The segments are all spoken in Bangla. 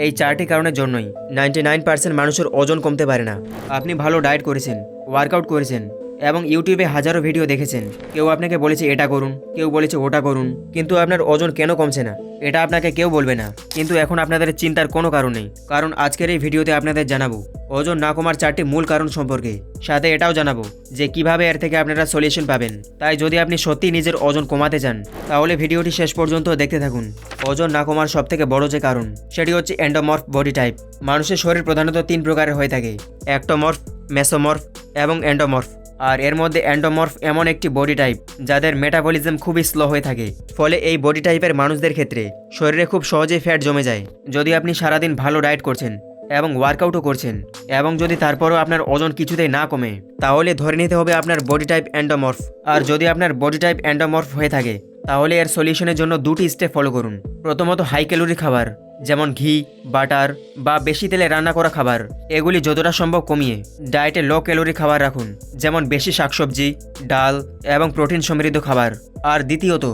এই 4টি কারণের জন্যই 99% মানুষের ওজন কমতে পারে না। আপনি ভালো ডায়েট করেছেন, ওয়ার্কআউট করেছেন এবং ইউটিউবে হাজারো ভিডিও দেখেছেন। কেউ আপনাকে বলেছে এটা করুন, কেউ বলেছে ওটা করুন, কিন্তু আপনার ওজন কেন কমছে না এটা আপনাকে কেউ বলবে না। কিন্তু এখন আপনাদের চিন্তার কোনো কারণ নেই, কারণ আজকের এই ভিডিওতে আপনাদের জানাবো ওজন না কমার 4টি মূল কারণ সম্পর্কে। সাথে এটাও জানাবো যে কিভাবে এর থেকে আপনারা সলিউশন পাবেন। তাই যদি আপনি সত্যি নিজের ওজন কমাতে চান তাহলে ভিডিওটি শেষ পর্যন্ত দেখতে থাকুন। ওজন না কমার সবথেকে বড় যে কারণ সেটি হচ্ছে এন্ডোমর্ফ বডি টাইপ। মানুষের শরীর প্রধানত 3 প্রকারের হয়ে থাকে: একটোমর্ফ, মেসোমর্ফ এবং এন্ডোমর্ফ। আর এর মধ্যে এন্ডোমর্ফ এমন একটি বডি টাইপ যাদের মেটাবলিজম খুবই স্লো হয়ে থাকে। ফলে এই বডি টাইপের মানুষদের ক্ষেত্রে শরীরে খুব সহজেই ফ্যাট জমে যায়। যদি আপনি সারাদিন ভালো ডায়েট করছেন এবং ওয়ার্কআউটও করছেন এবং যদি তারপরও আপনার ওজন কিছুতেই না কমে, তাহলে ধরে নিতে হবে আপনার বডি টাইপ এন্ডোমর্ফ। আর যদি আপনার বডি টাইপ এন্ডোমর্ফ হয়ে থাকে তাহলে এর সলিউশনের জন্য 2টি স্টেপ ফলো করুন। প্রথমত, হাই ক্যালোরি খাবার যেমন ঘি, বাটার বা বেশি তেলে রান্না করা খাবার এগুলি যতটা সম্ভব কমিয়ে ডায়েটে লো ক্যালোরি খাবার রাখুন, যেমন বেশি শাকসবজি, ডাল এবং প্রোটিন সমৃদ্ধ খাবার। আর দ্বিতীয়ত,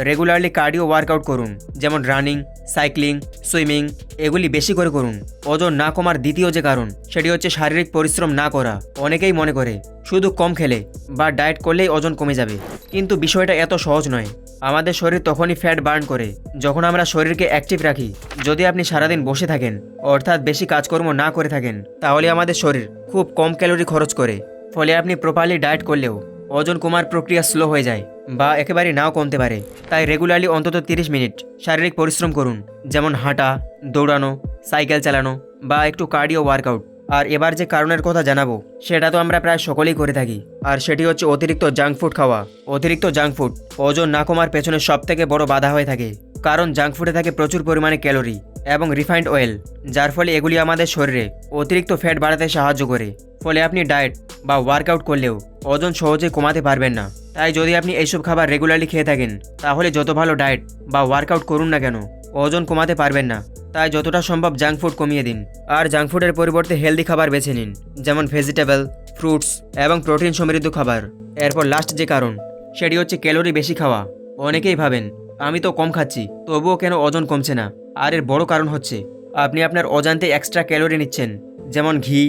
রেগুলারলি কার্ডিও ওয়ার্কআউট করুন, যেমন রানিং, সাইক্লিং, সুইমিং এগুলি বেশি করে করুন। ওজন না কমার দ্বিতীয় যে কারণ সেটি হচ্ছে শারীরিক পরিশ্রম না করা। অনেকেই মনে করে শুধু কম খেলে বা ডায়েট করলেই ওজন কমে যাবে, কিন্তু বিষয়টা এত সহজ নয়। আমাদের শরীর তখনই ফ্যাট বার্ন করে যখন আমরা শরীরকে অ্যাক্টিভ রাখি। যদি আপনি সারাদিন বসে থাকেন, অর্থাৎ বেশি কাজকর্ম না করে থাকেন, তাহলে আমাদের শরীর খুব কম ক্যালোরি খরচ করে। ফলে আপনি প্রপারলি ডায়েট করলেও ওজন কমার প্রক্রিয়া স্লো হয়ে যায় বা একেবারে নাও কমতে পারে। তাই রেগুলারলি অন্তত 30 মিনিট শারীরিক পরিশ্রম করুন, যেমন হাঁটা, দৌড়ানো, সাইকেল চালানো বা একটু কার্ডিও ওয়ার্কআউট। আর এবার যে কারণের কথা জানাবো সেটা তো আমরা প্রায় সকলেই করে থাকি, আর সেটি হচ্ছে অতিরিক্ত জাঙ্ক ফুড খাওয়া। অতিরিক্ত জাঙ্ক ফুড ওজন না কমার পেছনে সবথেকে বড় বাধা হয়ে থাকে, কারণ জাঙ্ক ফুডে থাকে প্রচুর পরিমাণে ক্যালোরি এবং রিফাইন্ড অয়েল, যার ফলে এগুলি আমাদের শরীরে অতিরিক্ত ফ্যাট বাড়াতে সাহায্য করে। ফলে আপনি ডায়েট বা ওয়ার্কআউট করলেও ওজন সহজে কমাতে পারবেন না। তাই যদি আপনি এইসব খাবার রেগুলারলি খেয়ে থাকেন তাহলে যত ভালো ডায়েট বা ওয়ার্কআউট করুন না কেন ওজন কমাতে পারবেন না। তাই যতটা সম্ভব জাঙ্ক ফুড কমিয়ে দিন, আর জাঙ্ক ফুডের পরিবর্তে হেলদি খাবার বেছে নিন, যেমন ভেজিটেবল, ফ্রুটস এবং প্রোটিন সমৃদ্ধ খাবার। এরপর লাস্ট যে কারণ সেটি হচ্ছে ক্যালোরি বেশি খাওয়া। অনেকেই ভাবেন আমি তো কম খাচ্ছি তবুও কেন ওজন কমছে না। আর এর বড় কারণ হচ্ছে আপনি আপনার অজান্তে এক্সট্রা ক্যালোরি নিচ্ছেন, যেমন ঘি,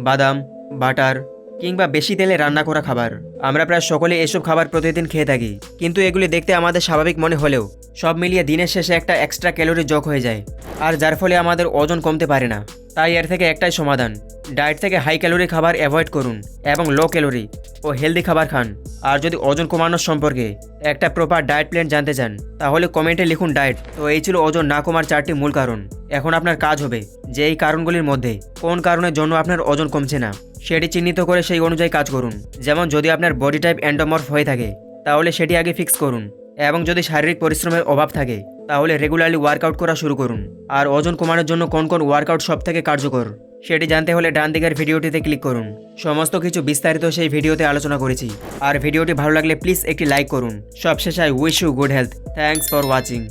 বাদাম, বাটার কিংবা বেশি তেলে রান্না করা খাবার। আমরা প্রায় সকলে এসব খাবার প্রতিদিন খেয়ে থাকি, কিন্তু এগুলি দেখতে আমাদের স্বাভাবিক মনে হলেও সব মিলিয়ে দিনের শেষে একটা এক্সট্রা ক্যালোরি যোগ হয়ে যায়, আর যার ফলে আমাদের ওজন কমতে পারে না। তাই এর থেকে একটাই সমাধান, ডায়েট থেকে হাই ক্যালোরি খাবার অ্যাভয়েড করুন এবং লো ক্যালোরি ও হেলদি খাবার খান। আর যদি ওজন কমানোর সম্পর্কে একটা প্রপার ডায়েট প্ল্যান জানতে চান তাহলে কমেন্টে লিখুন ডায়েট। তো এই ছিল ওজন না কমার 4টি মূল কারণ। এখন আপনার কাজ হবে যে এই কারণগুলির মধ্যে কোন কারণের জন্য আপনার ওজন কমছে না সেটি চিহ্নিত করে সেই অনুযায়ী কাজ করুন। যেমন যদি আপনার বডি টাইপ এন্ডোমর্ফ হয়ে থাকে তাহলে সেটি আগে ফিক্স করুন, এবং যদি শারীরিক পরিশ্রমের অভাব থাকে তাহলে রেগুলারলি ওয়ার্কআউট করা শুরু করুন। আর ওজন কমানোর জন্য কোন কোন ওয়ার্কআউট সবথেকে কার্যকর সেটি জানতে হলে ডান দিকের ভিডিওটিতে ক্লিক করুন। সমস্ত কিছু বিস্তারিত সেই ভিডিওতে আলোচনা করেছি। আর ভিডিওটি ভালো লাগলে প্লিজ একটি লাইক করুন। সবশেষে I wish you good health. Thanks for watching.